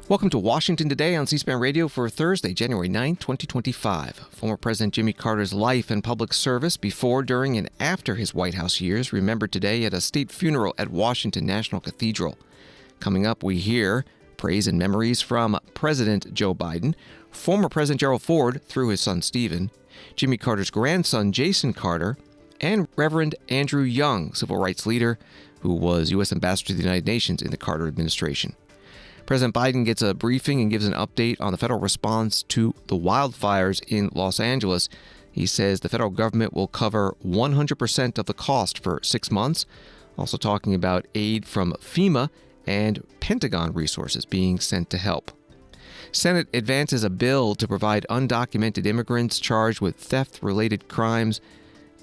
Welcome to Washington Today on C-SPAN Radio for Thursday, January 9, 2025. Former President Jimmy Carter's life and public service before, during, and after his White House years remembered today at a state funeral at Washington National Cathedral. Coming up, we hear praise and memories from President Joe Biden, former President Gerald Ford through his son Stephen, Jimmy Carter's grandson Jason Carter, and Reverend Andrew Young, civil rights leader who was U.S. Ambassador to the United Nations in the Carter administration. President Biden gets a briefing and gives an update on the federal response to the wildfires in Los Angeles. He says the federal government will cover 100% of the cost for 6 months, also talking about aid from FEMA and Pentagon resources being sent to help. Senate advances a bill to provide undocumented immigrants charged with theft-related crimes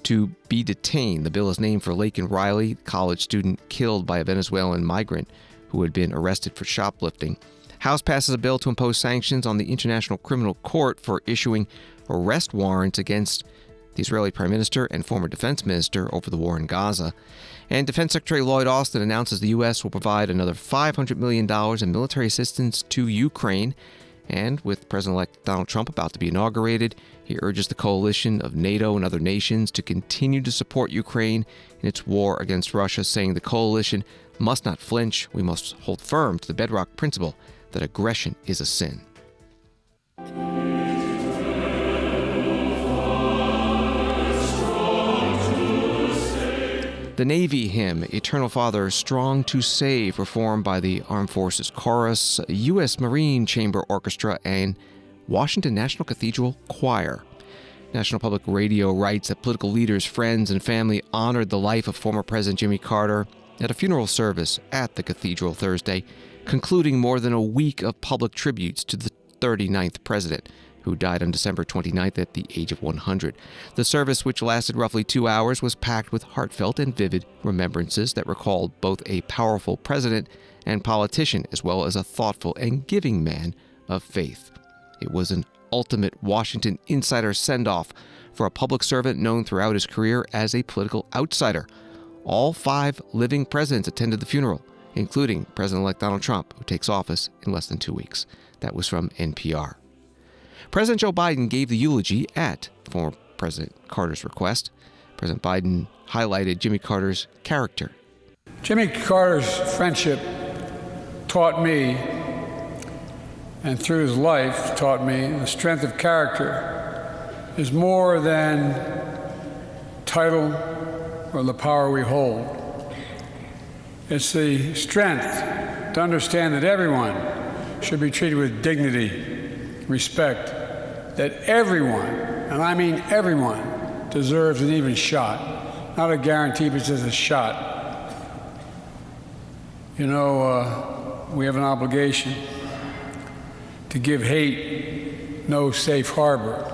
to be detained. The bill is named for Laken Riley, college student killed by a Venezuelan migrant who had been arrested for shoplifting. House passes a bill to impose sanctions on the International Criminal Court for issuing arrest warrants against the Israeli Prime Minister and former Defense Minister over the war in Gaza. And Defense Secretary Lloyd Austin announces the U.S. will provide another $500 million in military assistance to Ukraine. And with President-elect Donald Trump about to be inaugurated, he urges the coalition of NATO and other nations to continue to support Ukraine in its war against Russia, saying the coalition must not flinch. We must hold firm to the bedrock principle that aggression is a sin. The Navy hymn, Eternal Father, Strong to Save, performed by the Armed Forces Chorus, U.S. Marine Chamber Orchestra, and Washington National Cathedral Choir. National Public Radio writes that political leaders, friends, and family honored the life of former President Jimmy Carter at a funeral service at the cathedral Thursday, concluding more than a week of public tributes to the 39th president, who died on December 29th at the age of 100. The service, which lasted roughly 2 hours, was packed with heartfelt and vivid remembrances that recalled both a powerful president and politician, as well as a thoughtful and giving man of faith. It was an ultimate Washington insider send-off for a public servant known throughout his career as a political outsider. All 5 living presidents attended the funeral, including President-elect Donald Trump, who takes office in less than 2 weeks. That was from NPR. President Joe Biden gave the eulogy at former President Carter's request. President Biden highlighted Jimmy Carter's character. Jimmy Carter's friendship taught me, and through his life taught me, the strength of character is more than title or the power we hold. It's the strength to understand that everyone should be treated with dignity, respect, that everyone, and I mean everyone, deserves an even shot. Not a guarantee, but just a shot. You know, we have an obligation to give hate no safe harbor,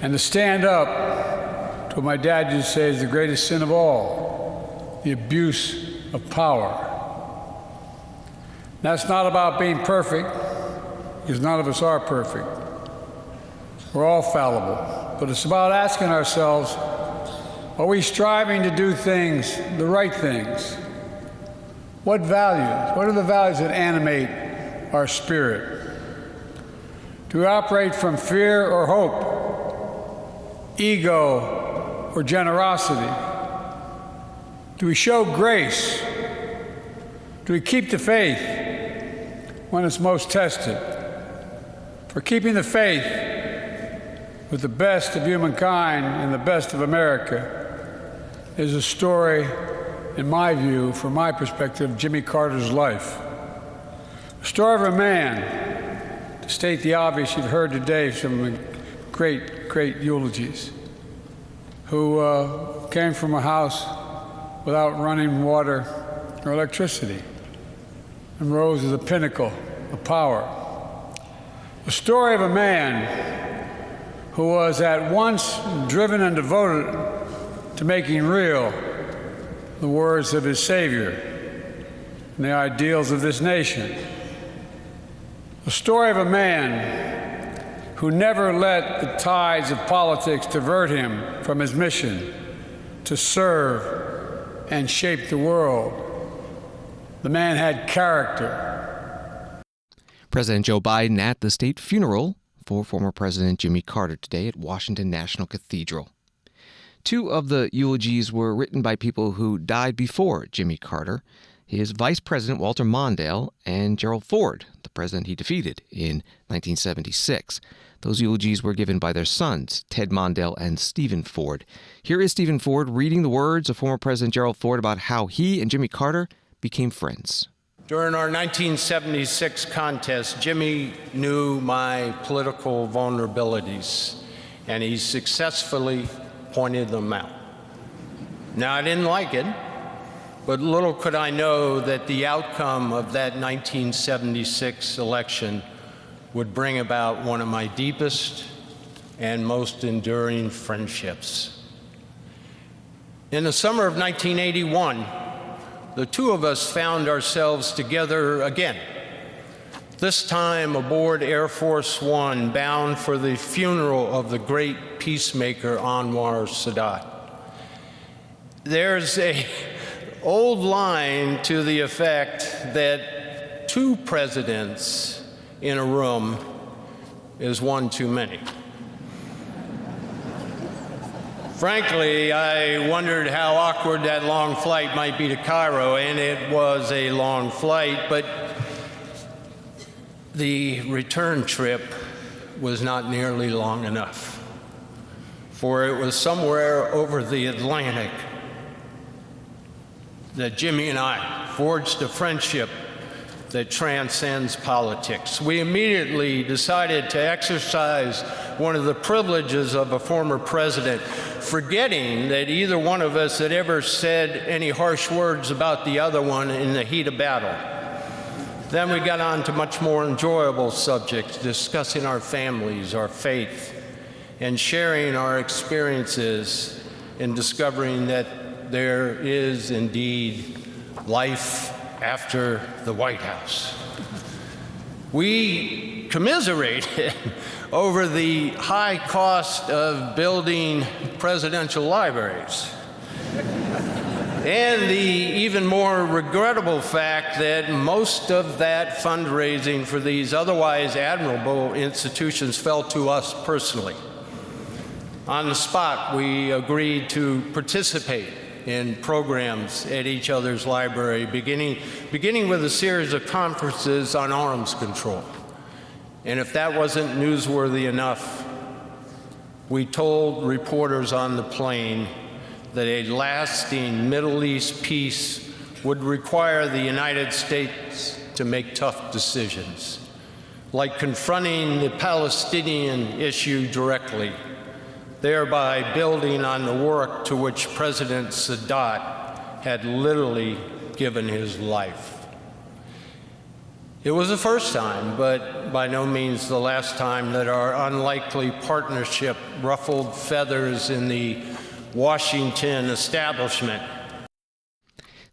and to stand up to what my dad used to say is the greatest sin of all, the abuse of power. That's not about being perfect, because none of us are perfect. We're all fallible. But it's about asking ourselves, are we striving to do things, the right things? What values? What are the values that animate our spirit? Do we operate from fear or hope, ego or generosity? Do we show grace? Do we keep the faith when it's most tested? For keeping the faith with the best of humankind and the best of America is a story, in my view, from my perspective, Jimmy Carter's life. A story of a man, to state the obvious, you've heard today some great eulogies, who came from a house without running water or electricity and rose to the pinnacle of power. The story of a man who was at once driven and devoted to making real the words of his Savior and the ideals of this nation. The story of a man who never let the tides of politics divert him from his mission to serve and shape the world. The man had character. President Joe Biden at the state funeral for former President Jimmy Carter today at Washington National Cathedral. Two of the eulogies were written by people who died before Jimmy Carter, his Vice President Walter Mondale and Gerald Ford, the president he defeated in 1976. Those eulogies were given by their sons, Ted Mondale and Stephen Ford. Here is Stephen Ford reading the words of former President Gerald Ford about how he and Jimmy Carter became friends. During our 1976 contest, Jimmy knew my political vulnerabilities, and he successfully pointed them out. Now, I didn't like it, but little could I know that the outcome of that 1976 election would bring about one of my deepest and most enduring friendships. In the summer of 1981, the two of us found ourselves together again, this time aboard Air Force One, bound for the funeral of the great peacemaker Anwar Sadat. There's an old line to the effect that two presidents in a room is one too many. Frankly, I wondered how awkward that long flight might be to Cairo, and it was a long flight, but the return trip was not nearly long enough, for it was somewhere over the Atlantic that Jimmy and I forged a friendship that transcends politics. We immediately decided to exercise one of the privileges of a former president, forgetting that either one of us had ever said any harsh words about the other one in the heat of battle. Then we got on to much more enjoyable subjects, discussing our families, our faith, and sharing our experiences and discovering that there is indeed life after the White House. We commiserated over the high cost of building presidential libraries and the even more regrettable fact that most of that fundraising for these otherwise admirable institutions fell to us personally. On the spot, we agreed to participate in programs at each other's library, beginning with a series of conferences on arms control. And if that wasn't newsworthy enough, we told reporters on the plane that a lasting Middle East peace would require the United States to make tough decisions, like confronting the Palestinian issue directly, thereby building on the work to which President Sadat had literally given his life. It was the first time, but by no means the last time, that our unlikely partnership ruffled feathers in the Washington establishment.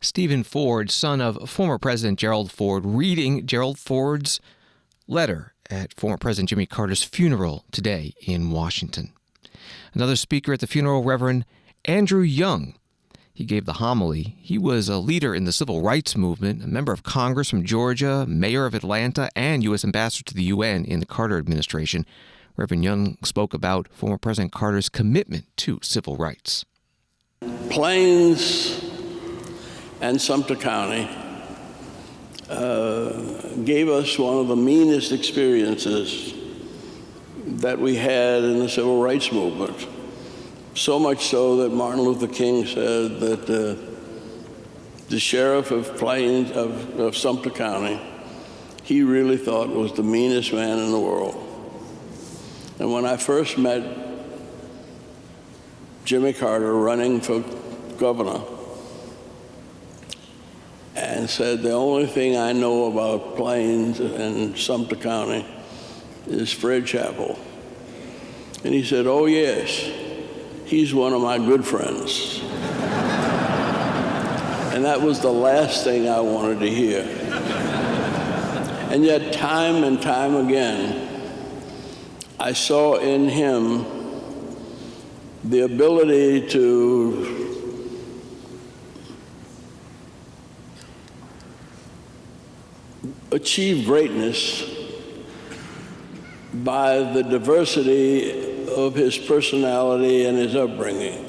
Stephen Ford, son of former President Gerald Ford, reading Gerald Ford's letter at former President Jimmy Carter's funeral today in Washington. Another speaker at the funeral, Reverend Andrew Young. He gave the homily. He was a leader in the civil rights movement, a member of Congress from Georgia, mayor of Atlanta, and U.S. ambassador to the UN in the Carter administration. Reverend Young spoke about former President Carter's commitment to civil rights. Plains and Sumter County gave us one of the meanest experiences that we had in the civil rights movement. So much so that Martin Luther King said that the sheriff of Plains of Sumter County, he really thought was the meanest man in the world. And when I first met Jimmy Carter running for governor, and said, the only thing I know about Plains and Sumter County is Fred Chappell. And he said, oh yes, he's one of my good friends. And that was the last thing I wanted to hear. And yet time and time again, I saw in him the ability to achieve greatness by the diversity of his personality and his upbringing.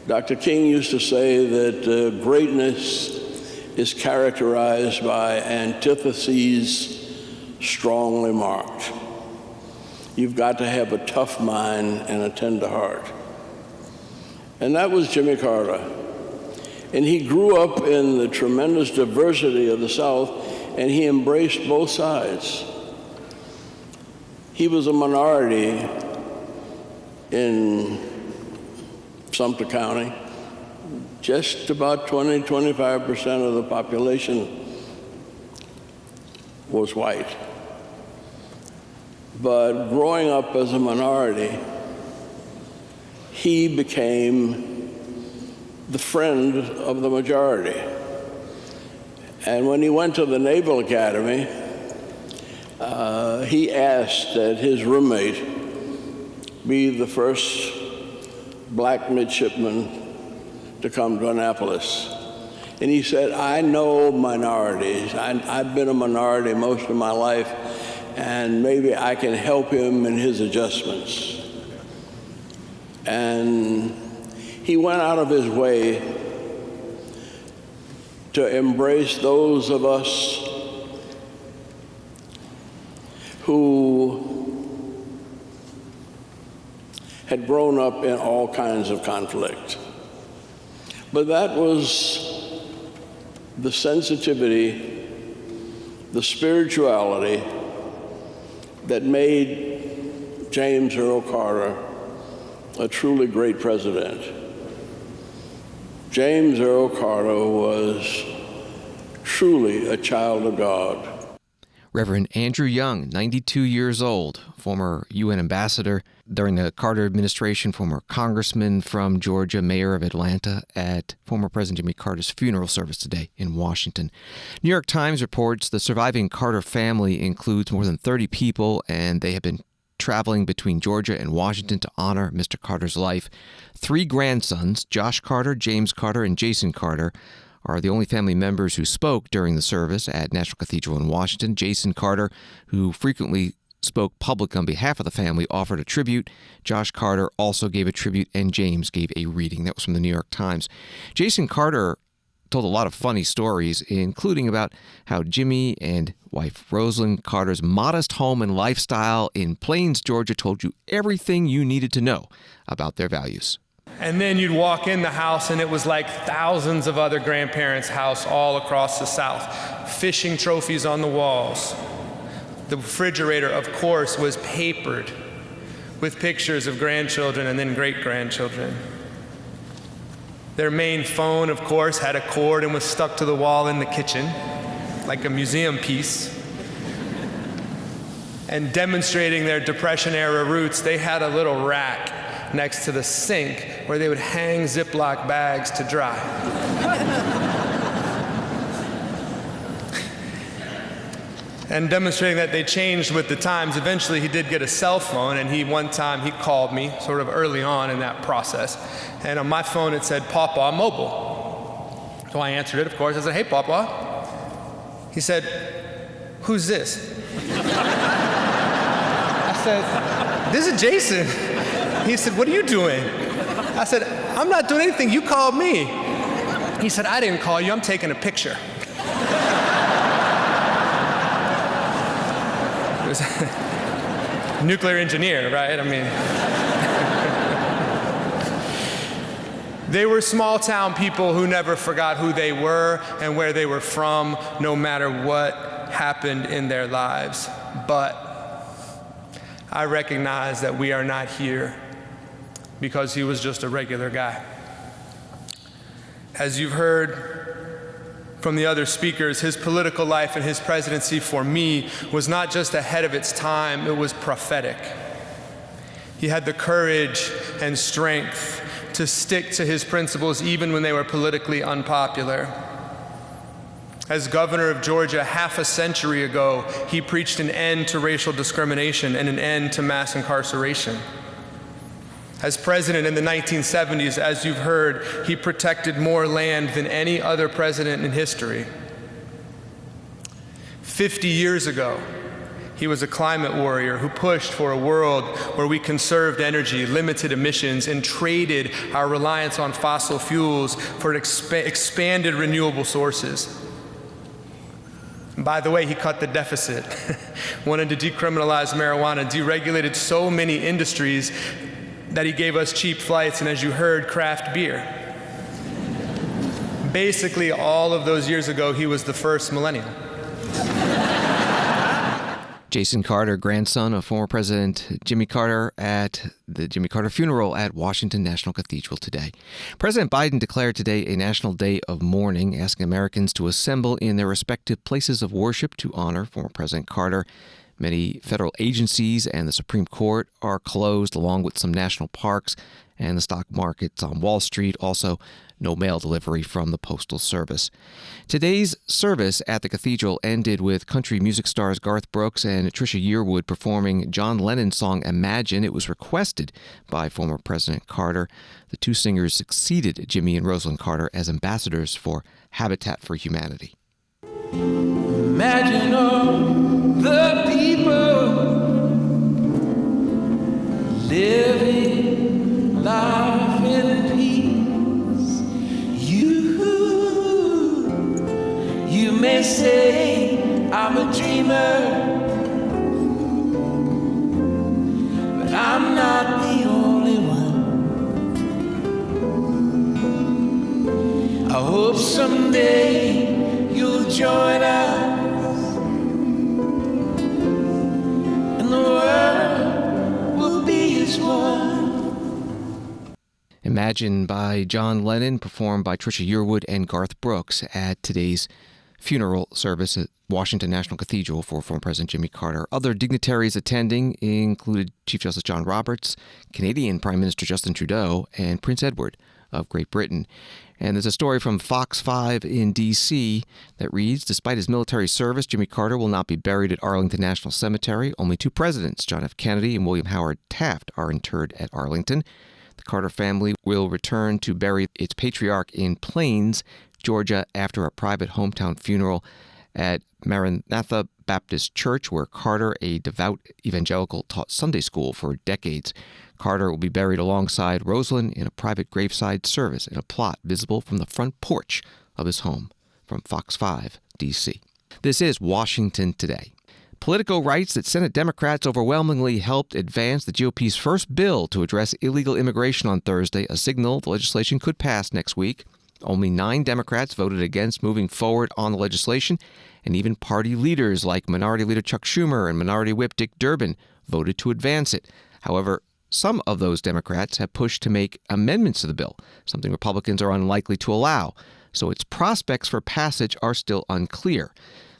Dr. King used to say that greatness is characterized by antitheses strongly marked. You've got to have a tough mind and a tender heart. And that was Jimmy Carter. And he grew up in the tremendous diversity of the South, and he embraced both sides. He was a minority in Sumter County. Just about 20–25% of the population was white. But growing up as a minority, he became the friend of the majority. And when he went to the Naval Academy, he asked that his roommate be the first black midshipman to come to Annapolis. And he said, I know minorities. I've been a minority most of my life, and maybe I can help him in his adjustments. And he went out of his way to embrace those of us who had grown up in all kinds of conflict. But that was the sensitivity, the spirituality that made James Earl Carter a truly great president. James Earl Carter was truly a child of God. Reverend Andrew Young, 92 years old, former UN ambassador during the Carter administration, former congressman from Georgia, mayor of Atlanta, at former President Jimmy Carter's funeral service today in Washington. New York Times reports the surviving Carter family includes more than 30 people, and they have been traveling between Georgia and Washington to honor Mr. Carter's life. 3 grandsons, Josh Carter, James Carter, and Jason Carter, are the only family members who spoke during the service at National Cathedral in Washington. Jason Carter, who frequently spoke public on behalf of the family, offered a tribute. Josh Carter also gave a tribute, and James gave a reading. That was from the New York Times. Jason Carter told a lot of funny stories, including about how Jimmy and wife Rosalind Carter's modest home and lifestyle in Plains, Georgia, told you everything you needed to know about their values. And then you'd walk in the house and it was like thousands of other grandparents' house all across the South. Fishing trophies on the walls. The refrigerator, of course, was papered with pictures of grandchildren and then great-grandchildren. Their main phone, of course, had a cord and was stuck to the wall in the kitchen, like a museum piece. And demonstrating their Depression-era roots, they had a little rack next to the sink where they would hang Ziploc bags to dry. And demonstrating that they changed with the times, eventually he did get a cell phone, and one time he called me sort of early on in that process. And on my phone it said, Pawpaw Mobile. So I answered it, of course. I said, hey, Pawpaw. He said, who's this? I said, this is Jason. He said, what are you doing? I said, I'm not doing anything, you called me. He said, I didn't call you, I'm taking a picture. It was nuclear engineer, right? I mean. They were small town people who never forgot who they were and where they were from, no matter what happened in their lives. But I recognize that we are not here because he was just a regular guy. As you've heard from the other speakers, his political life and his presidency for me was not just ahead of its time, it was prophetic. He had the courage and strength to stick to his principles even when they were politically unpopular. As governor of Georgia half a century ago, he preached an end to racial discrimination and an end to mass incarceration. As president in the 1970s, as you've heard, he protected more land than any other president in history. 50 years ago, He was a climate warrior who pushed for a world where we conserved energy, limited emissions, and traded our reliance on fossil fuels for expanded renewable sources. And by the way, he cut the deficit, wanted to decriminalize marijuana, deregulated so many industries that he gave us cheap flights and, as you heard, craft beer. Basically, all of those years ago, he was the first millennial. Jason Carter, grandson of former President Jimmy Carter, at the Jimmy Carter funeral at Washington National Cathedral today. President Biden declared today a national day of mourning, asking Americans to assemble in their respective places of worship to honor former President Carter. Many federal agencies and the Supreme Court are closed, along with some national parks and the stock markets on Wall Street. Also, no mail delivery from the Postal Service. Today's service at the cathedral ended with country music stars Garth Brooks and Trisha Yearwood performing John Lennon's song Imagine. It was requested by former President Carter. The two singers succeeded Jimmy and Rosalind Carter as ambassadors for Habitat for Humanity. Imagine all the people living life in peace. You may say I'm a dreamer, but I'm not the only one. I hope someday you'll join us, and the world will be as one. Imagine by John Lennon, performed by Trisha Yearwood and Garth Brooks at today's funeral service at Washington National Cathedral for former President Jimmy Carter. Other dignitaries attending included Chief Justice John Roberts, Canadian Prime Minister Justin Trudeau, and Prince Edward of Great Britain. And there's a story from Fox 5 in D.C. that reads, despite his military service, Jimmy Carter will not be buried at Arlington National Cemetery. Only two presidents, John F. Kennedy and William Howard Taft, are interred at Arlington. The Carter family will return to bury its patriarch in Plains, Georgia, after a private hometown funeral at Maranatha Baptist Church, where Carter, a devout evangelical, taught Sunday school for decades. Carter will be buried alongside Rosalind in a private graveside service in a plot visible from the front porch of his home. From Fox 5, D.C. This is Washington Today. Politico writes that Senate Democrats overwhelmingly helped advance the GOP's first bill to address illegal immigration on Thursday, a signal the legislation could pass next week. Only 9 Democrats voted against moving forward on the legislation, and even party leaders like Minority Leader Chuck Schumer and Minority Whip Dick Durbin voted to advance it. However, some of those Democrats have pushed to make amendments to the bill, something Republicans are unlikely to allow, so its prospects for passage are still unclear.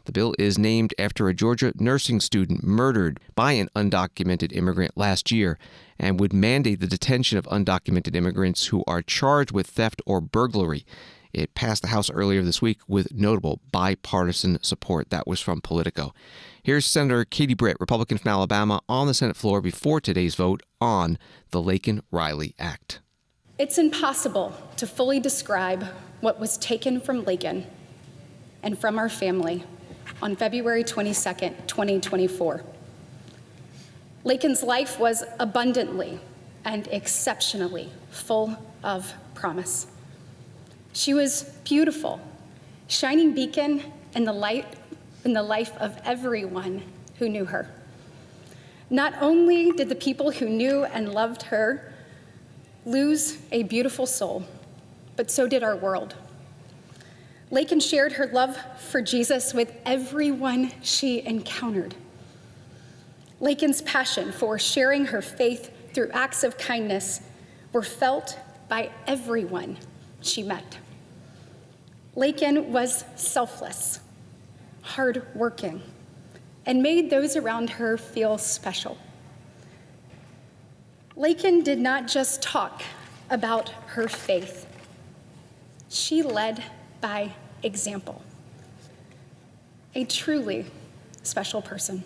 The bill is named after a Georgia nursing student murdered by an undocumented immigrant last year and would mandate the detention of undocumented immigrants who are charged with theft or burglary. It passed the House earlier this week with notable bipartisan support. That was from Politico. Here's Senator Katie Britt, Republican from Alabama, on the Senate floor before today's vote on the Laken Riley Act. It's impossible to fully describe what was taken from Laken and from our family on February 22nd, 2024. Laken's life was abundantly and exceptionally full of promise. She was beautiful, shining beacon in the life of everyone who knew her. Not only did the people who knew and loved her lose a beautiful soul, but so did our world. Laken shared her love for Jesus with everyone she encountered. Laken's passion for sharing her faith through acts of kindness were felt by everyone she met. Laken was selfless, hardworking, and made those around her feel special. Laken did not just talk about her faith. She led by example. A truly special person.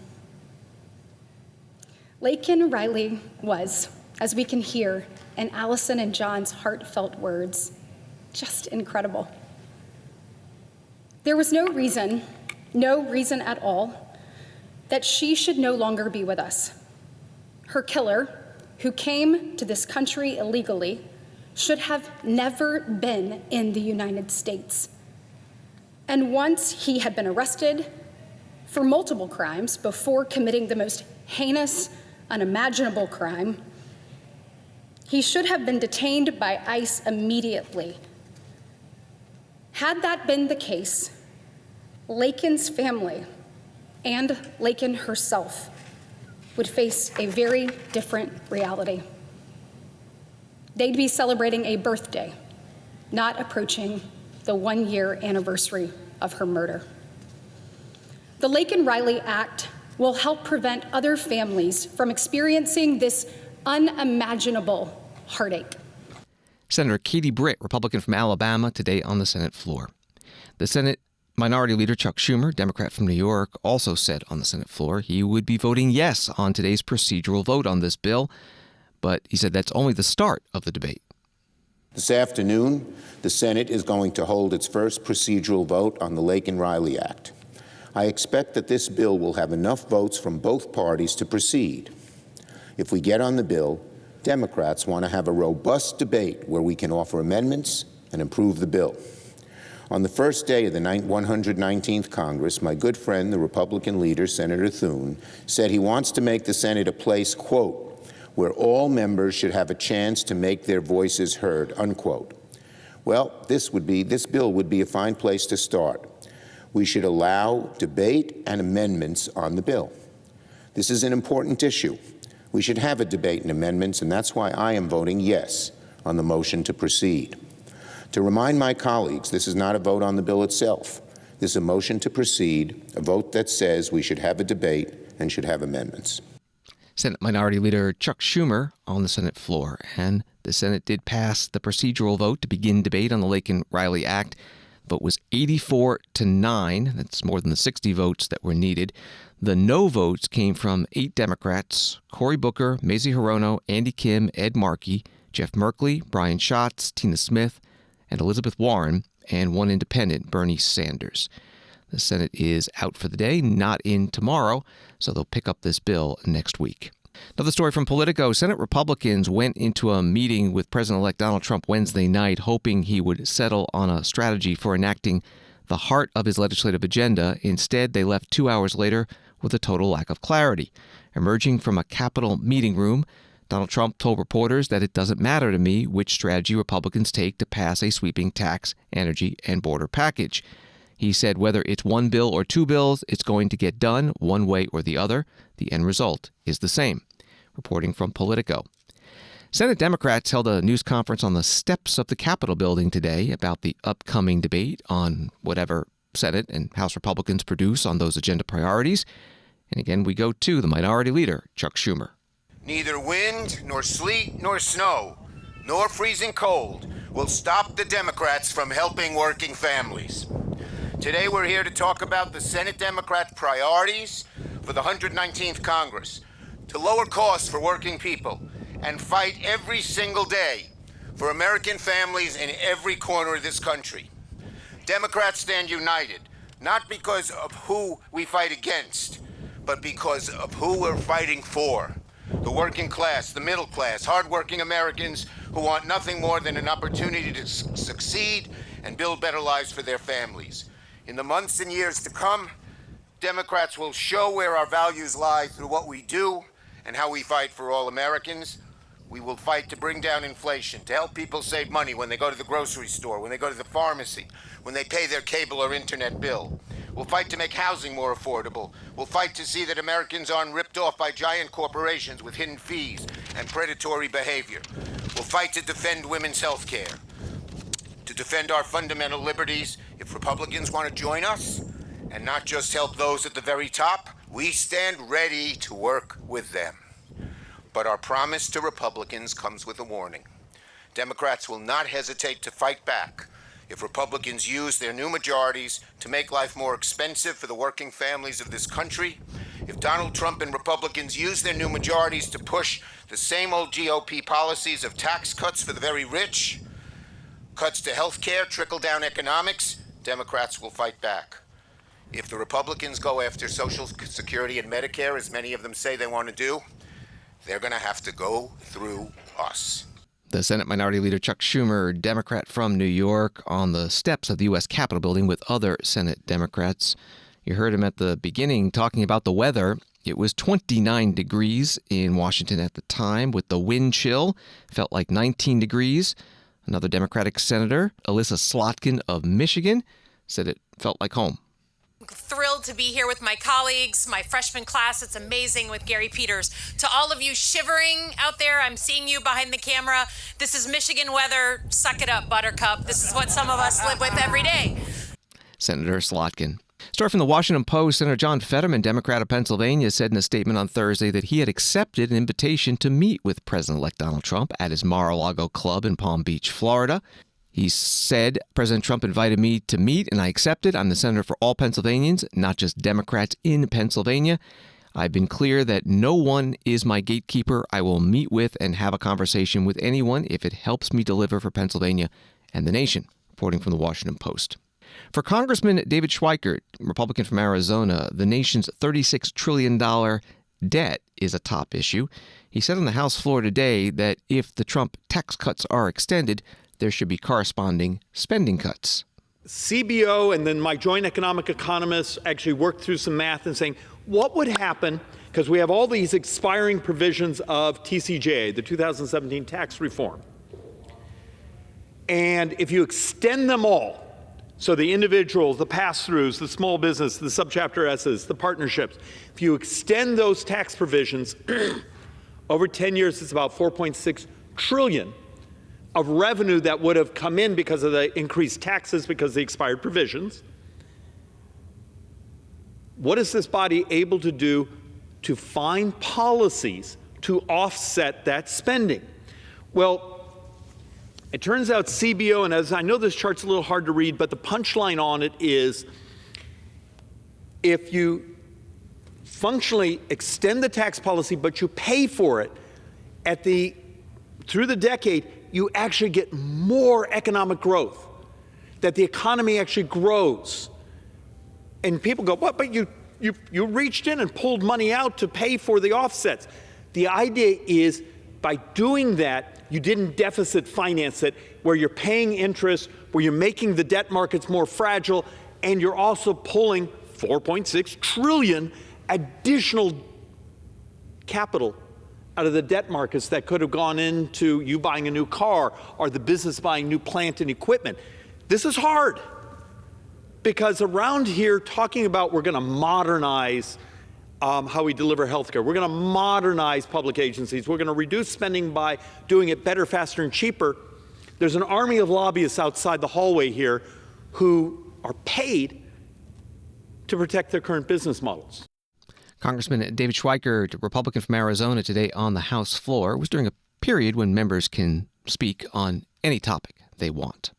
Laken Riley was, as we can hear in Allison and John's heartfelt words, just incredible. There was no reason at all, that she should no longer be with us. Her killer, who came to this country illegally, should have never been in the United States. And once he had been arrested for multiple crimes before committing the most heinous, unimaginable crime, he should have been detained by ICE immediately. Had that been the case, Laken's family and Laken herself would face a very different reality. They'd be celebrating a birthday, not approaching the 1-year anniversary of her murder. The Laken Riley Act will help prevent other families from experiencing this unimaginable heartache. Senator Katie Britt, Republican from Alabama, today on the Senate floor. The Senate Minority Leader Chuck Schumer, Democrat from New York, also said on the Senate floor he would be voting yes on today's procedural vote on this bill, but he said that's only the start of the debate. This afternoon, the Senate is going to hold its first procedural vote on the Laken Riley Act. I expect that this bill will have enough votes from both parties to proceed. If we get on the bill, Democrats want to have a robust debate where we can offer amendments and improve the bill. On the first day of the 119th Congress, my good friend, the Republican leader, Senator Thune, said he wants to make the Senate a place, quote, where all members should have a chance to make their voices heard, unquote. Well, this bill would be a fine place to start. We should allow debate and amendments on the bill. This is an important issue. We should have a debate and amendments, and that's why I am voting yes on the motion to proceed. To remind my colleagues, this is not a vote on the bill itself. This is a motion to proceed, a vote that says we should have a debate and should have amendments. Senate Minority Leader Chuck Schumer on the Senate floor. And the Senate did pass the procedural vote to begin debate on the Laken Riley Act. The vote was 84-9. That's more than the 60 votes that were needed. The no votes came from 8 Democrats: Cory Booker, Mazie Hirono, Andy Kim, Ed Markey, Jeff Merkley, Brian Schatz, Tina Smith, and Elizabeth Warren, and 1 independent, Bernie Sanders. The Senate is out for the day, not in tomorrow, so they'll pick up this bill next week. Another story from Politico. Senate Republicans went into a meeting with President-elect Donald Trump Wednesday night, hoping he would settle on a strategy for enacting the heart of his legislative agenda. Instead, they left 2 hours later with a total lack of clarity. Emerging from a Capitol meeting room, Donald Trump told reporters that it doesn't matter to me which strategy Republicans take to pass a sweeping tax, energy, and border package. He said whether it's one bill or 2 bills, it's going to get done one way or the other. The end result is the same. Reporting from Politico. Senate Democrats held a news conference on the steps of the Capitol building today about the upcoming debate on whatever Senate and House Republicans produce on those agenda priorities. And again, we go to the Minority Leader, Chuck Schumer. Neither wind, nor sleet, nor snow, nor freezing cold will stop the Democrats from helping working families. Today we're here to talk about the Senate Democrat priorities for the 119th Congress, to lower costs for working people and fight every single day for American families in every corner of this country. Democrats stand united, not because of who we fight against, but because of who we're fighting for. The working class, the middle class, hardworking Americans who want nothing more than an opportunity to succeed and build better lives for their families. In the months and years to come, Democrats will show where our values lie through what we do and how we fight for all Americans. We will fight to bring down inflation, to help people save money when they go to the grocery store, when they go to the pharmacy, when they pay their cable or internet bill. We'll fight to make housing more affordable. We'll fight to see that Americans aren't ripped off by giant corporations with hidden fees and predatory behavior. We'll fight to defend women's health care, to defend our fundamental liberties. If Republicans want to join us and not just help those at the very top, we stand ready to work with them. But our promise to Republicans comes with a warning. Democrats will not hesitate to fight back if Republicans use their new majorities to make life more expensive for the working families of this country. If Donald Trump and Republicans use their new majorities to push the same old GOP policies of tax cuts for the very rich, cuts to health care, trickle-down economics, Democrats will fight back. If the Republicans go after Social Security and Medicare, as many of them say they want to do, they're going to have to go through us. The Senate Minority Leader Chuck Schumer, Democrat from New York, on the steps of the U.S. Capitol building with other Senate Democrats. You heard him at the beginning talking about the weather. It was 29 degrees in Washington at the time with the wind chill. Felt like 19 degrees. Another Democratic senator, Alyssa Slotkin of Michigan, said it felt like home. Thrilled to be here with my colleagues, my freshman class. It's amazing with Gary Peters. To all of you shivering out there, I'm seeing you behind the camera. This is Michigan weather. Suck it up, Buttercup. This is what some of us live with every day. Senator Slotkin. Story from the Washington Post. Senator John Fetterman, Democrat of Pennsylvania, said in a statement on Thursday that he had accepted an invitation to meet with President-elect Donald Trump at his Mar-a-Lago club in Palm Beach, Florida. He said, President Trump invited me to meet, and I accepted. I'm the senator for all Pennsylvanians, not just Democrats in Pennsylvania. I've been clear that no one is my gatekeeper. I will meet with and have a conversation with anyone if it helps me deliver for Pennsylvania and the nation, reporting from the Washington Post. For Congressman David Schweikert, Republican from Arizona, the nation's $36 trillion debt is a top issue. He said on the House floor today that if the Trump tax cuts are extended, there should be corresponding spending cuts. CBO and then my joint economic economists actually worked through some math and saying, what would happen, because we have all these expiring provisions of TCJA, the 2017 tax reform. And if you extend them all, so the individuals, the pass-throughs, the small business, the subchapter S's, the partnerships, if you extend those tax provisions over 10 years, it's about $4.6 trillion of revenue that would have come in because of the increased taxes, because of the expired provisions. What is this body able to do to find policies to offset that spending? Well, it turns out CBO, and as I know this chart's a little hard to read, but the punchline on it is if you functionally extend the tax policy, but you pay for it through the decade, you actually get more economic growth, that the economy actually grows. And people go, what, but you reached in and pulled money out to pay for the offsets. The idea is by doing that, you didn't deficit finance it, where you're paying interest, where you're making the debt markets more fragile, and you're also pulling $4.6 trillion additional capital out of the debt markets that could have gone into you buying a new car or the business buying new plant and equipment. This is hard because around here talking about we're going to modernize how we deliver healthcare. We're going to modernize public agencies. We're going to reduce spending by doing it better, faster, and cheaper. There's an army of lobbyists outside the hallway here who are paid to protect their current business models. Congressman David Schweikert, Republican from Arizona, today on the House floor. It was during a period when members can speak on any topic they want.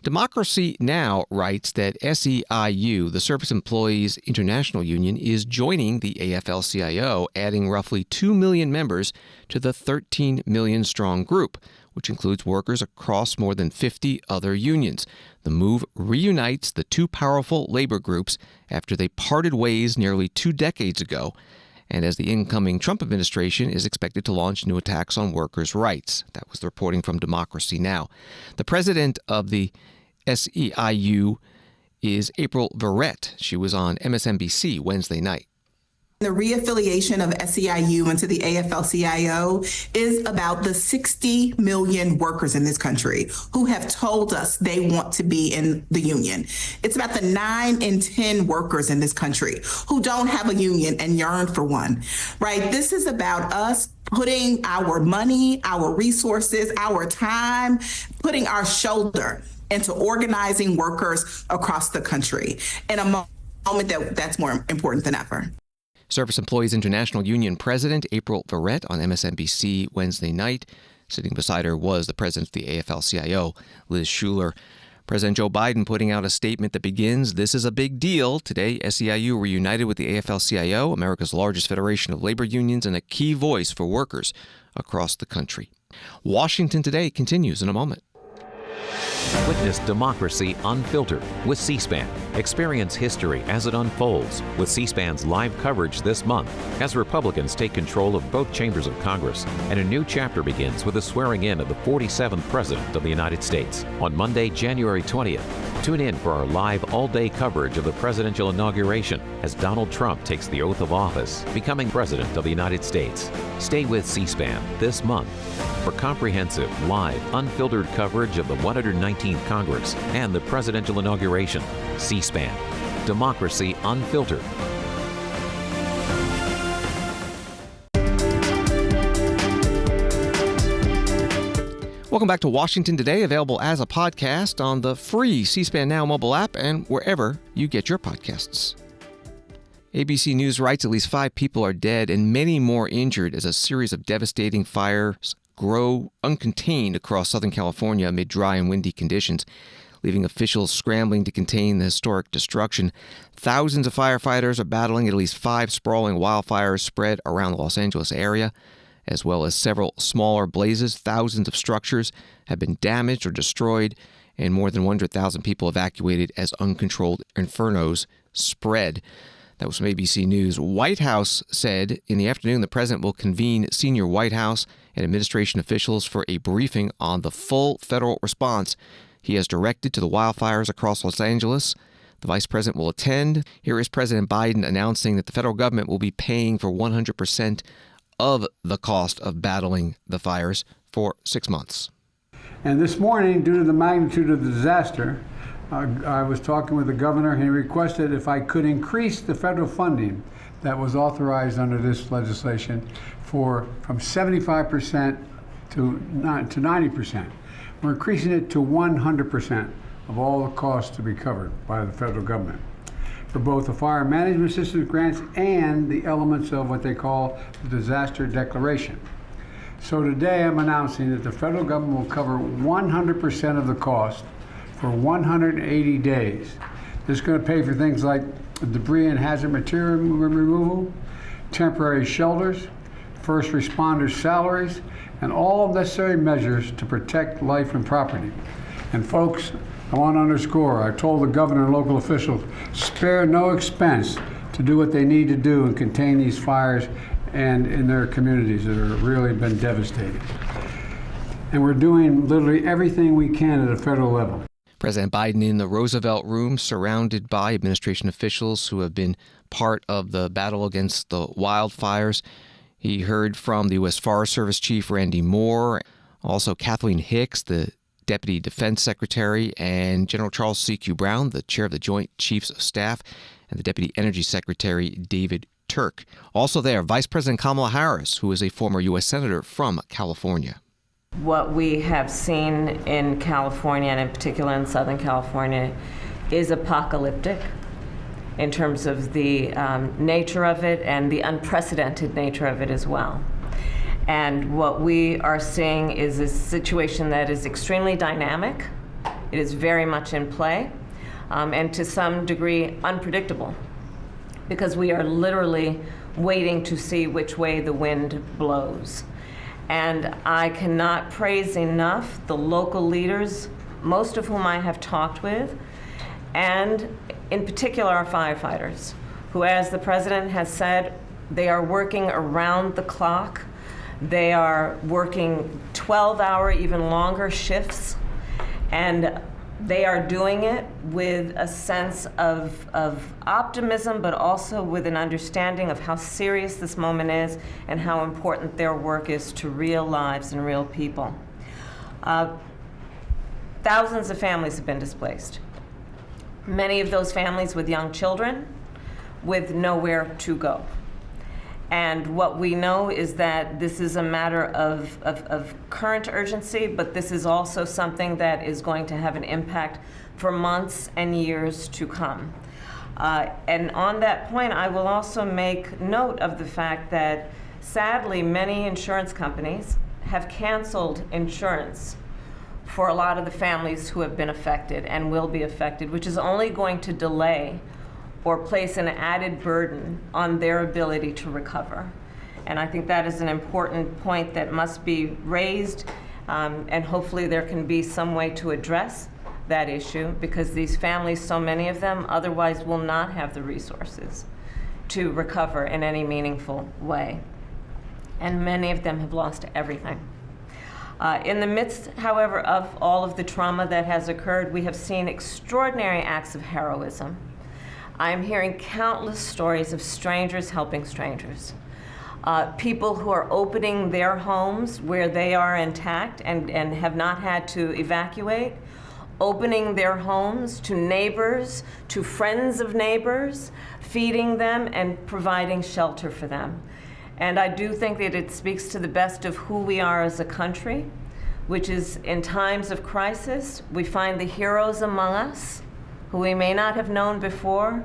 Democracy Now! Writes that SEIU, the Service Employees International Union, is joining the AFL-CIO, adding roughly 2 million members to the 13 million strong group, which includes workers across more than 50 other unions. The move reunites the two powerful labor groups after they parted ways nearly 2 decades ago, and as the incoming Trump administration is expected to launch new attacks on workers' rights. That was the reporting from Democracy Now! The president of the SEIU is April Verrett. She was on MSNBC Wednesday night. The reaffiliation of SEIU into the AFL-CIO is about the 60 million workers in this country who have told us they want to be in the union. It's about the 9 in 10 workers in this country who don't have a union and yearn for one, right? This is about us putting our money, our resources, our time, putting our shoulder into organizing workers across the country in a moment that's more important than ever. Service Employees International Union President April Verrett on MSNBC Wednesday night. Sitting beside her was the president of the AFL-CIO, Liz Shuler. President Joe Biden putting out a statement that begins, "This is a big deal. Today, SEIU reunited with the AFL-CIO, America's largest federation of labor unions, and a key voice for workers across the country." Washington Today continues in a moment. Witness Democracy Unfiltered with C-SPAN Experience history as it unfolds with C-SPAN's live coverage this month as Republicans take control of both chambers of Congress and a new chapter begins with the swearing in of the 47th President of the United States on Monday, January 20th. Tune in for our live all-day coverage of the presidential inauguration as Donald Trump takes the oath of office, becoming President of the United States. Stay with C-SPAN this month for comprehensive, live, unfiltered coverage of the 119th Congress and the presidential inauguration. C-SPAN. Democracy Unfiltered. Welcome back to Washington Today, available as a podcast on the free C-SPAN Now mobile app and wherever you get your podcasts. ABC News writes at least 5 people are dead and many more injured as a series of devastating fires grow uncontained across Southern California amid dry and windy conditions, leaving officials scrambling to contain the historic destruction. Thousands of firefighters are battling at least 5 sprawling wildfires spread around the Los Angeles area, as well as several smaller blazes. Thousands of structures have been damaged or destroyed, and more than 100,000 people evacuated as uncontrolled infernos spread. That was from ABC News. White House said in the afternoon the president will convene senior White House and administration officials for a briefing on the full federal response he has directed to the wildfires across Los Angeles. The vice president will attend. Here is President Biden announcing that the federal government will be paying for 100% of the cost of battling the fires for 6 months. And this morning, due to the magnitude of the disaster, I was talking with the governor, and he requested if I could increase the federal funding that was authorized under this legislation from 75% to 90%. We're increasing it to 100% of all the costs to be covered by the federal government for both the fire management systems grants and the elements of what they call the disaster declaration. So today I'm announcing that the federal government will cover 100% of the cost for 180 days. This is going to pay for things like debris and hazard material removal, temporary shelters, first responders' salaries, and all necessary measures to protect life and property. And folks, I want to underscore, I told the governor and local officials, spare no expense to do what they need to do and contain these fires and in their communities that have really been devastated. And we're doing literally everything we can at a federal level. President Biden in the Roosevelt Room, surrounded by administration officials who have been part of the battle against the wildfires. He heard from the U.S. Forest Service Chief Randy Moore, also Kathleen Hicks, the Deputy Defense Secretary, and General Charles C.Q. Brown, the chair of the Joint Chiefs of Staff, and the Deputy Energy Secretary David Turk. Also there, Vice President Kamala Harris, who is a former U.S. Senator from California. What we have seen in California, and in particular in Southern California, is apocalyptic in terms of the nature of it and the unprecedented nature of it as well. And what we are seeing is a situation that is extremely dynamic. It is very much in play, and to some degree unpredictable, because we are literally waiting to see which way the wind blows. And I cannot praise enough the local leaders, most of whom I have talked with, and in particular our firefighters, who, as the president has said, they are working around the clock. They are working 12-hour, even longer shifts, and they are doing it with a sense of optimism, but also with an understanding of how serious this moment is and how important their work is to real lives and real people. Thousands of families have been displaced. Many of those families with young children with nowhere to go. And what we know is that this is a matter of current urgency, but this is also something that is going to have an impact for months and years to come. And on that point, I will also make note of the fact that, sadly, many insurance companies have canceled insurance for a lot of the families who have been affected and will be affected, which is only going to delay or place an added burden on their ability to recover. And I think that is an important point that must be raised, and hopefully there can be some way to address that issue because these families, so many of them, otherwise will not have the resources to recover in any meaningful way. And many of them have lost everything. In the midst, however, of all of the trauma that has occurred, we have seen extraordinary acts of heroism. I am hearing countless stories of strangers helping strangers. People who are opening their homes where they are intact and have not had to evacuate, opening their homes to neighbors, to friends of neighbors, feeding them and providing shelter for them. And I do think that it speaks to the best of who we are as a country, which is in times of crisis, we find the heroes among us who we may not have known before,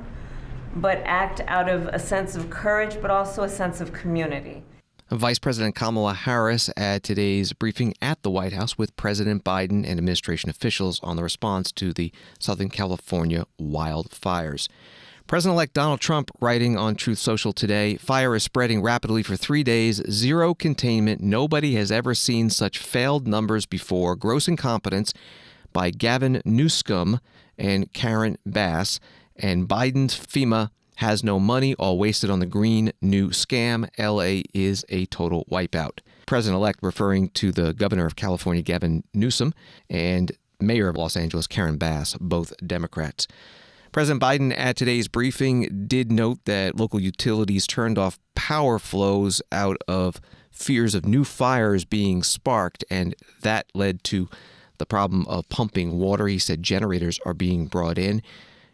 but act out of a sense of courage, but also a sense of community. Vice President Kamala Harris at today's briefing at the White House with President Biden and administration officials on the response to the Southern California wildfires. President-elect Donald Trump writing on Truth Social today, "Fire is spreading rapidly for 3 days, zero containment. Nobody has ever seen such failed numbers before. Gross incompetence by Gavin Newsom and Karen Bass. And Biden's FEMA has no money, all wasted on the green new scam. LA is a total wipeout." President-elect referring to the governor of California, Gavin Newsom, and mayor of Los Angeles, Karen Bass, both Democrats. President Biden at today's briefing did note that local utilities turned off power flows out of fears of new fires being sparked, and that led to the problem of pumping water. He said generators are being brought in.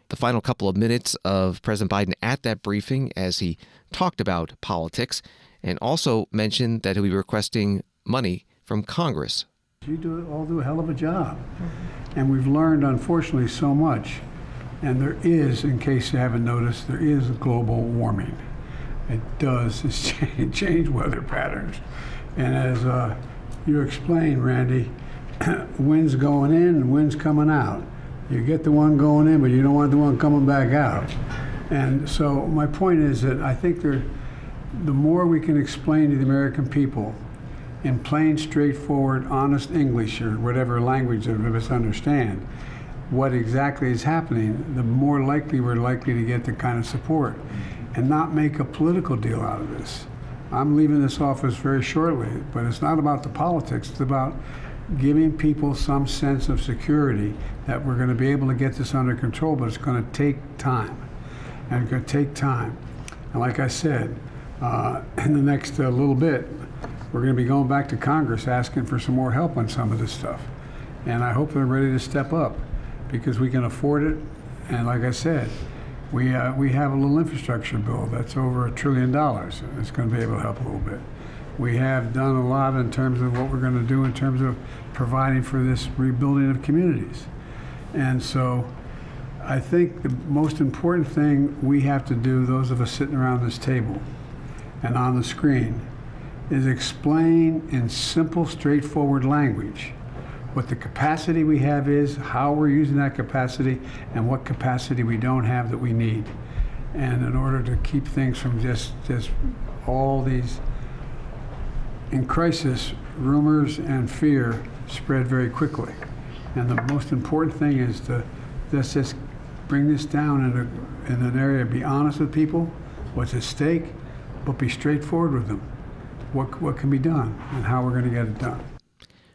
The final couple of minutes of President Biden at that briefing as he talked about politics and also mentioned that he'll be requesting money from Congress. You all do a hell of a job. And we've learned, unfortunately, so much. And there is, in case you haven't noticed, there is global warming. It does change weather patterns. And as you explained, Randy, wind's going in and wind's coming out. You get the one going in, but you don't want the one coming back out. And so my point is that I think the more we can explain to the American people in plain, straightforward, honest English or whatever language that of us understand what exactly is happening, the more likely we're likely to get the kind of support and not make a political deal out of this. I'm leaving this office very shortly, but it's not about the politics. It's about giving people some sense of security that we're going to be able to get this under control, but it's going to take time. And it's going to take time. And like I said, in the next little bit, we're going to be going back to Congress asking for some more help on some of this stuff. And I hope they're ready to step up because we can afford it. And like I said, we have a little infrastructure bill that's over $1 trillion. It's going to be able to help a little bit. We have done a lot in terms of what we're going to do in terms of providing for this rebuilding of communities. And so I think the most important thing we have to do, those of us sitting around this table and on the screen, is explain in simple, straightforward language what the capacity we have is, how we're using that capacity, and what capacity we don't have that we need. And in order to keep things from just all these, in crisis, rumors and fear spread very quickly. And the most important thing is to just bring this down in an area, be honest with people, what's at stake, but be straightforward with them. What can be done and how we're going to get it done.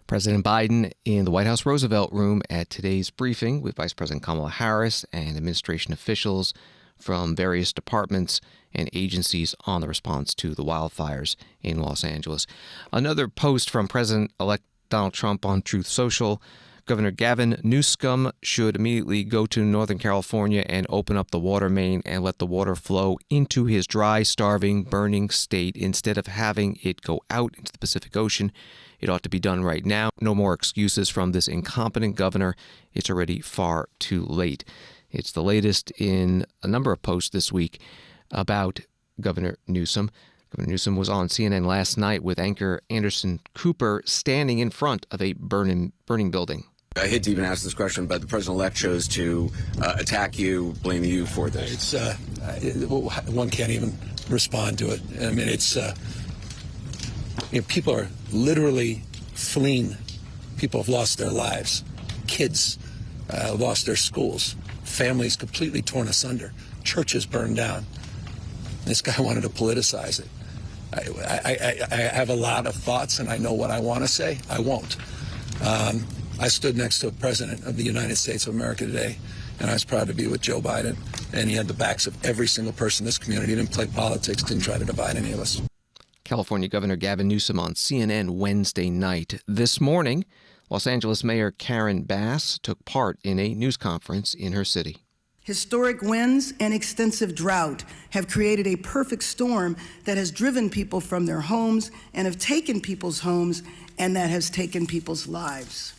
President Biden in the White House Roosevelt Room at today's briefing with Vice President Kamala Harris and administration officials from various departments and agencies on the response to the wildfires in Los Angeles. Another post from President-elect Donald Trump on Truth Social. Governor Gavin Newsom should immediately go to Northern California and open up the water main and let the water flow into his dry, starving, burning state instead of having it go out into the Pacific Ocean. It ought to be done right now. No more excuses from this incompetent governor. It's already far too late. It's the latest in a number of posts this week about Governor Newsom. Governor Newsom was on CNN last night with anchor Anderson Cooper standing in front of a burning building. I hate to even ask this question, but the president-elect chose to attack you, blame you for this. One can't even respond to it. I mean, people are literally fleeing. People have lost their lives. Kids lost their schools, families completely torn asunder, churches burned down. This guy wanted to politicize it. I have a lot of thoughts, and I know what I want to say. I won't. I stood next to a president of the United States of America today, and I was proud to be with Joe Biden, and he had the backs of every single person in this community. He didn't play politics, didn't try to divide any of us. California Governor Gavin Newsom on CNN Wednesday night. This morning, Los Angeles Mayor Karen Bass took part in a news conference in her city. Historic winds and extensive drought have created a perfect storm that has driven people from their homes and have taken people's homes, and that has taken people's lives.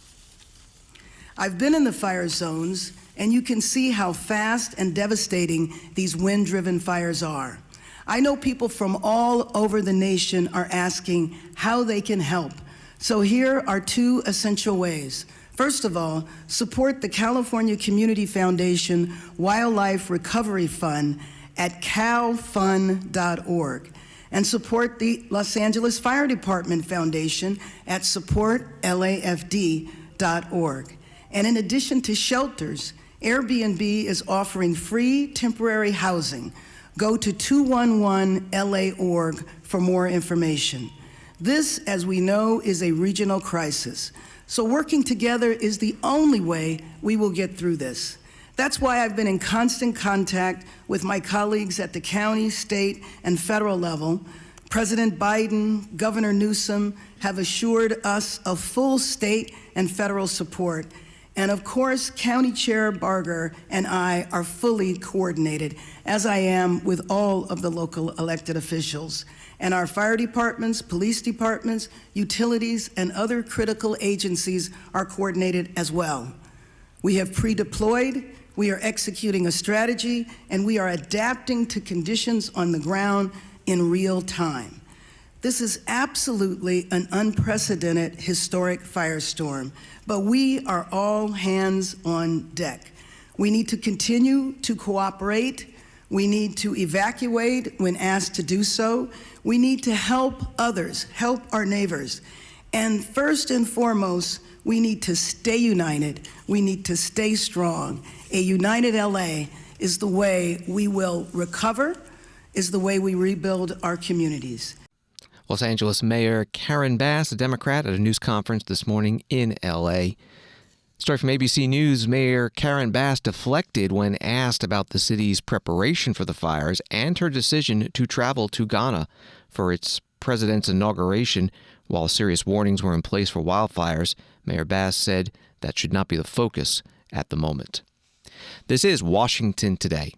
I've been in the fire zones, and you can see how fast and devastating these wind-driven fires are. I know people from all over the nation are asking how they can help. So here are two essential ways. First of all, support the California Community Foundation Wildlife Recovery Fund at calfund.org, and support the Los Angeles Fire Department Foundation at supportlafd.org. And in addition to shelters, Airbnb is offering free temporary housing. Go to 211la.org for more information. This, as we know, is a regional crisis. So working together is the only way we will get through this. That's why I've been in constant contact with my colleagues at the county, state, and federal level. President Biden, Governor Newsom have assured us of full state and federal support. And of course, County Chair Barger and I are fully coordinated, as I am with all of the local elected officials. And our fire departments, police departments, utilities, and other critical agencies are coordinated as well. We have pre-deployed, we are executing a strategy, and we are adapting to conditions on the ground in real time. This is absolutely an unprecedented historic firestorm, but we are all hands on deck. We need to continue to cooperate. We need to evacuate when asked to do so. We need to help others, help our neighbors. And first and foremost, we need to stay united. We need to stay strong. A united LA is the way we will recover, is the way we rebuild our communities. Los Angeles Mayor Karen Bass, a Democrat, at a news conference this morning in L.A. Story from ABC News. Mayor Karen Bass deflected when asked about the city's preparation for the fires and her decision to travel to Ghana for its president's inauguration. While serious warnings were in place for wildfires, Mayor Bass said that should not be the focus at the moment. This is Washington Today.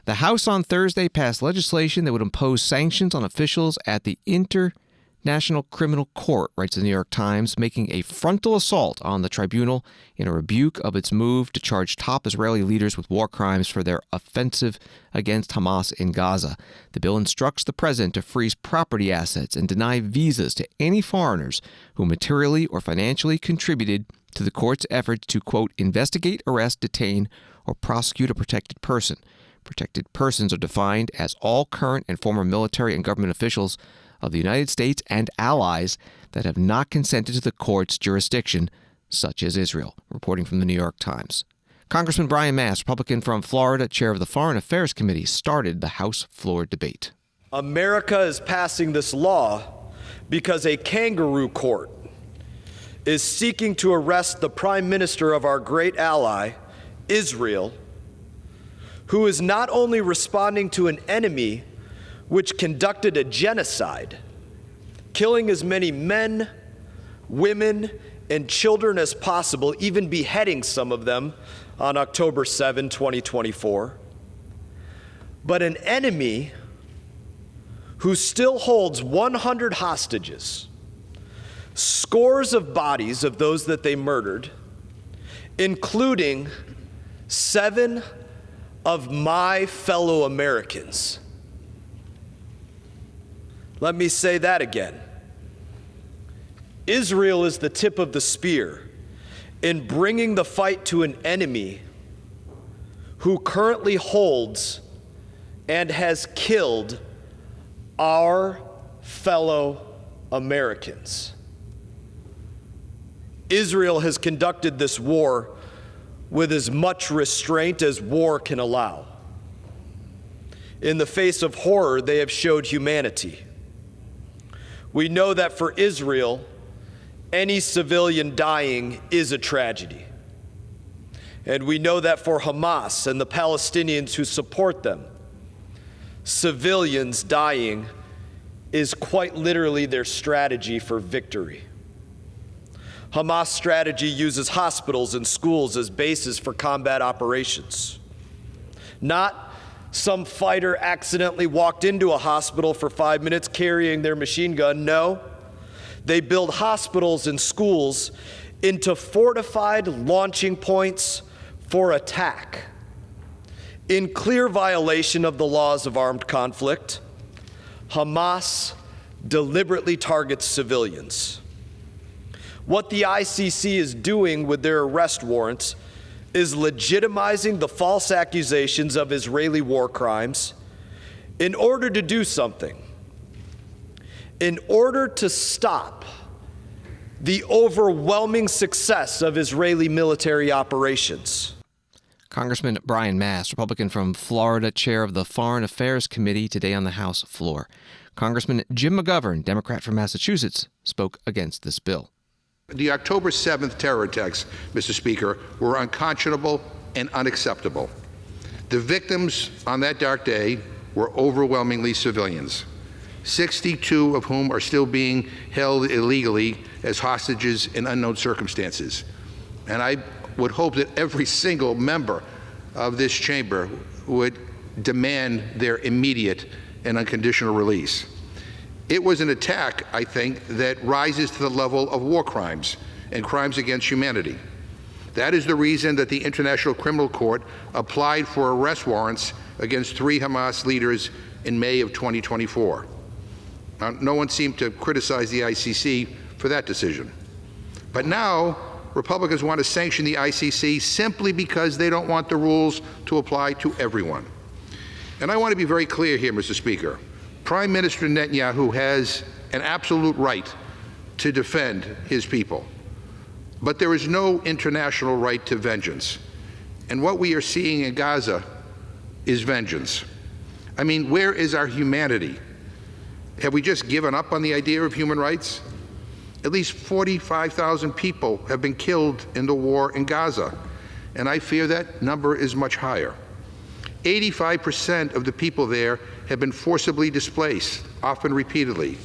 The House on Thursday passed legislation that would impose sanctions on officials at the International Criminal Court, writes the New York Times, making a frontal assault on the tribunal in a rebuke of its move to charge top Israeli leaders with war crimes for their offensive against Hamas in Gaza. The bill instructs the president to freeze property assets and deny visas to any foreigners who materially or financially contributed to the court's efforts to, quote, investigate, arrest, detain, or prosecute a protected person. Protected persons are defined as all current and former military and government officials of the United States and allies that have not consented to the court's jurisdiction, such as Israel. Reporting from the New York Times. Congressman Brian Mast, Republican from Florida, chair of the Foreign Affairs Committee, started the House floor debate. America is passing this law because a kangaroo court is seeking to arrest the prime minister of our great ally, Israel, who is not only responding to an enemy which conducted a genocide, killing as many men, women, and children as possible, even beheading some of them on October 7, 2024, but an enemy who still holds 100 hostages, scores of bodies of those that they murdered, including 7 of my fellow Americans. Let me say that again. Israel is the tip of the spear in bringing the fight to an enemy who currently holds and has killed our fellow Americans. Israel has conducted this war with as much restraint as war can allow. In the face of horror, they have showed humanity. We know that for Israel, any civilian dying is a tragedy. And we know that for Hamas and the Palestinians who support them, civilians dying is quite literally their strategy for victory. Hamas' strategy uses hospitals and schools as bases for combat operations. Not some fighter accidentally walked into a hospital for 5 minutes carrying their machine gun. No, they build hospitals and schools into fortified launching points for attack. In clear violation of the laws of armed conflict, Hamas deliberately targets civilians. What the ICC is doing with their arrest warrants is legitimizing the false accusations of Israeli war crimes in order to do something, in order to stop the overwhelming success of Israeli military operations. Congressman Brian Mast, Republican from Florida, chair of the Foreign Affairs Committee, today on the House floor. Congressman Jim McGovern, Democrat from Massachusetts, spoke against this bill. The October 7th terror attacks, Mr. Speaker, were unconscionable and unacceptable. The victims on that dark day were overwhelmingly civilians, 62 of whom are still being held illegally as hostages in unknown circumstances. And I would hope that every single member of this chamber would demand their immediate and unconditional release. It was an attack, I think, that rises to the level of war crimes and crimes against humanity. That is the reason that the International Criminal Court applied for arrest warrants against 3 Hamas leaders in May of 2024. Now, no one seemed to criticize the ICC for that decision. But now, Republicans want to sanction the ICC simply because they don't want the rules to apply to everyone. And I want to be very clear here, Mr. Speaker. Prime Minister Netanyahu has an absolute right to defend his people. But there is no international right to vengeance. And what we are seeing in Gaza is vengeance. I mean, where is our humanity? Have we just given up on the idea of human rights? At least 45,000 people have been killed in the war in Gaza, and I fear that number is much higher. 85% of the people there have been forcibly displaced, often repeatedly.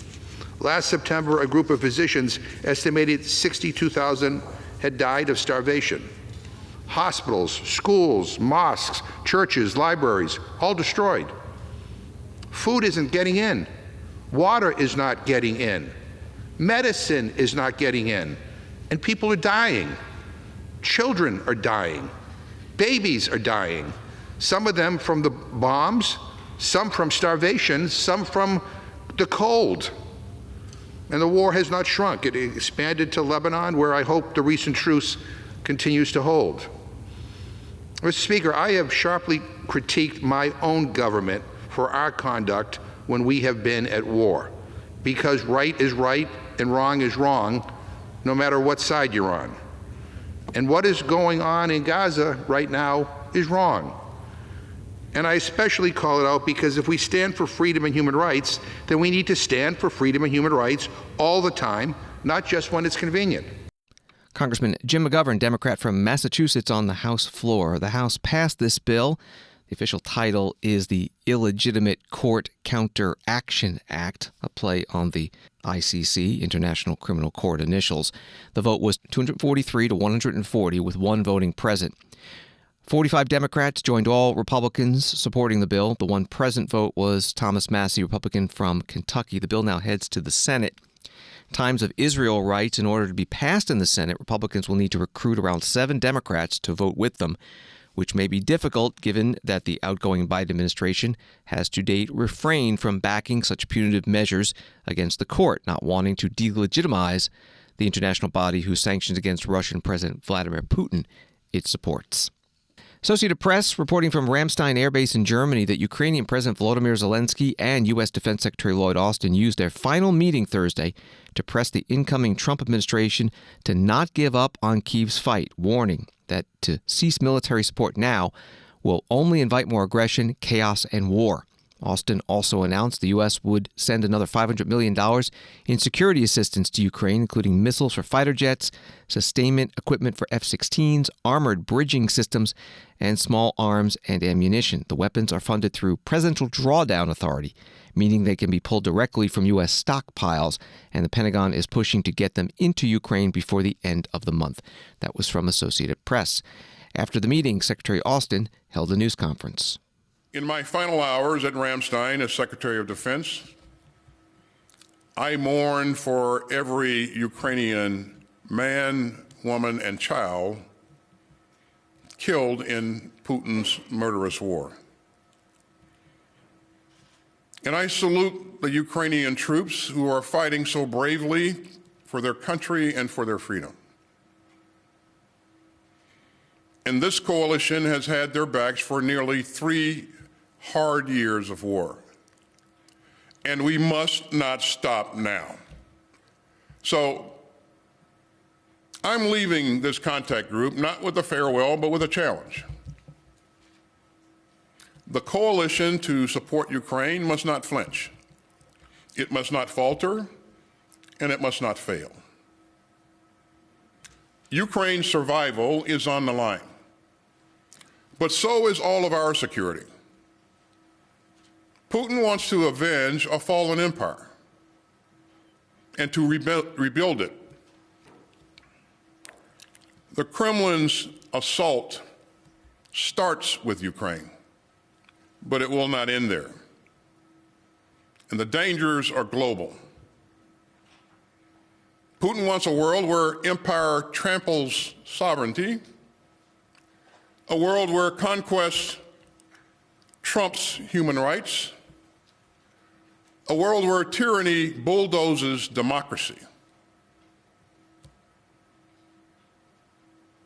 Last September, a group of physicians estimated 62,000 had died of starvation. Hospitals, schools, mosques, churches, libraries, all destroyed. Food isn't getting in. Water is not getting in. Medicine is not getting in. And people are dying. Children are dying. Babies are dying. Some of them from the bombs, some from starvation, some from the cold. And the war has not shrunk. It expanded to Lebanon, where I hope the recent truce continues to hold. Mr. Speaker, I have sharply critiqued my own government for our conduct when we have been at war, because right is right and wrong is wrong, no matter what side you're on. And what is going on in Gaza right now is wrong. And I especially call it out because if we stand for freedom and human rights, then we need to stand for freedom and human rights all the time, not just when it's convenient. Congressman Jim McGovern, Democrat from Massachusetts, on the House floor. The House passed this bill. The official title is the Illegitimate Court Counteraction Act, a play on the ICC, International Criminal Court initials. The vote was 243 to 140, with one voting present. 45 Democrats joined all Republicans supporting the bill. The one present vote was Thomas Massie, Republican from Kentucky. The bill now heads to the Senate. Times of Israel writes, in order to be passed in the Senate, Republicans will need to recruit around 7 Democrats to vote with them, which may be difficult given that the outgoing Biden administration has to date refrained from backing such punitive measures against the court, not wanting to delegitimize the international body whose sanctions against Russian President Vladimir Putin it supports. Associated Press reporting from Ramstein Air Base in Germany that Ukrainian President Volodymyr Zelensky and U.S. Defense Secretary Lloyd Austin used their final meeting Thursday to press the incoming Trump administration to not give up on Kyiv's fight, warning that to cease military support now will only invite more aggression, chaos, and war. Austin also announced the U.S. would send another $500 million in security assistance to Ukraine, including missiles for fighter jets, sustainment equipment for F-16s, armored bridging systems, and small arms and ammunition. The weapons are funded through Presidential Drawdown Authority, meaning they can be pulled directly from U.S. stockpiles, and the Pentagon is pushing to get them into Ukraine before the end of the month. That was from Associated Press. After the meeting, Secretary Austin held a news conference. In my final hours at Ramstein as Secretary of Defense, I mourn for every Ukrainian man, woman, and child killed in Putin's murderous war. And I salute the Ukrainian troops who are fighting so bravely for their country and for their freedom. And this coalition has had their backs for nearly 3 hard years of war. And we must not stop now. So I'm leaving this contact group not with a farewell, but with a challenge. The coalition to support Ukraine must not flinch. It must not falter, and it must not fail. Ukraine's survival is on the line, but so is all of our security. Putin wants to avenge a fallen empire and to rebuild it. The Kremlin's assault starts with Ukraine, but it will not end there. And the dangers are global. Putin wants a world where empire tramples sovereignty, a world where conquest trumps human rights, a world where tyranny bulldozes democracy.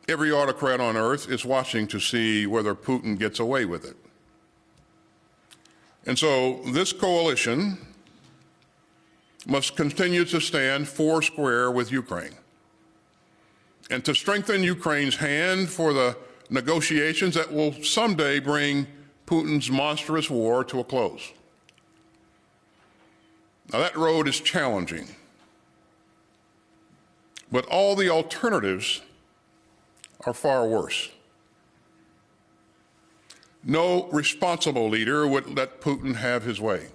Every autocrat on earth is watching to see whether Putin gets away with it. And so this coalition must continue to stand foursquare with Ukraine and to strengthen Ukraine's hand for the negotiations that will someday bring Putin's monstrous war to a close. Now, that road is challenging, but all the alternatives are far worse. No responsible leader would let Putin have his way.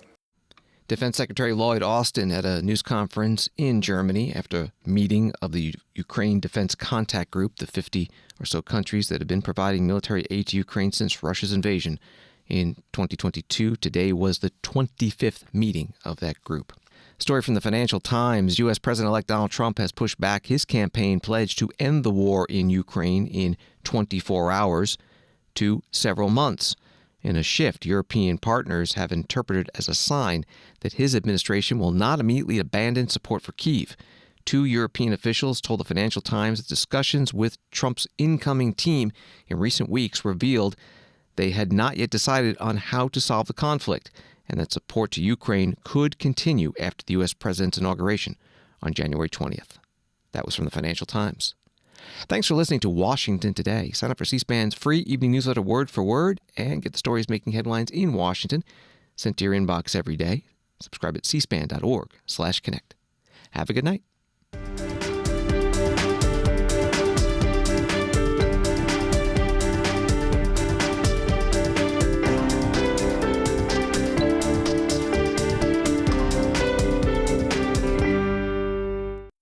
Defense Secretary Lloyd Austin at a news conference in Germany after a meeting of the Ukraine Defense Contact Group, the 50 or so countries that have been providing military aid to Ukraine since Russia's invasion in 2022. Today was the 25th meeting of that group. Story from the Financial Times. U.S. President-elect Donald Trump has pushed back his campaign pledge to end the war in Ukraine in 24 hours to several months. In a shift European partners have interpreted as a sign that his administration will not immediately abandon support for Kyiv. 2 European officials told the Financial Times that discussions with Trump's incoming team in recent weeks revealed they had not yet decided on how to solve the conflict, and that support to Ukraine could continue after the U.S. president's inauguration on January 20th. That was from the Financial Times. Thanks for listening to Washington Today. Sign up for C-SPAN's free evening newsletter Word for Word and get the stories making headlines in Washington sent to your inbox every day. Subscribe at cspan.org/connect. Have a good night.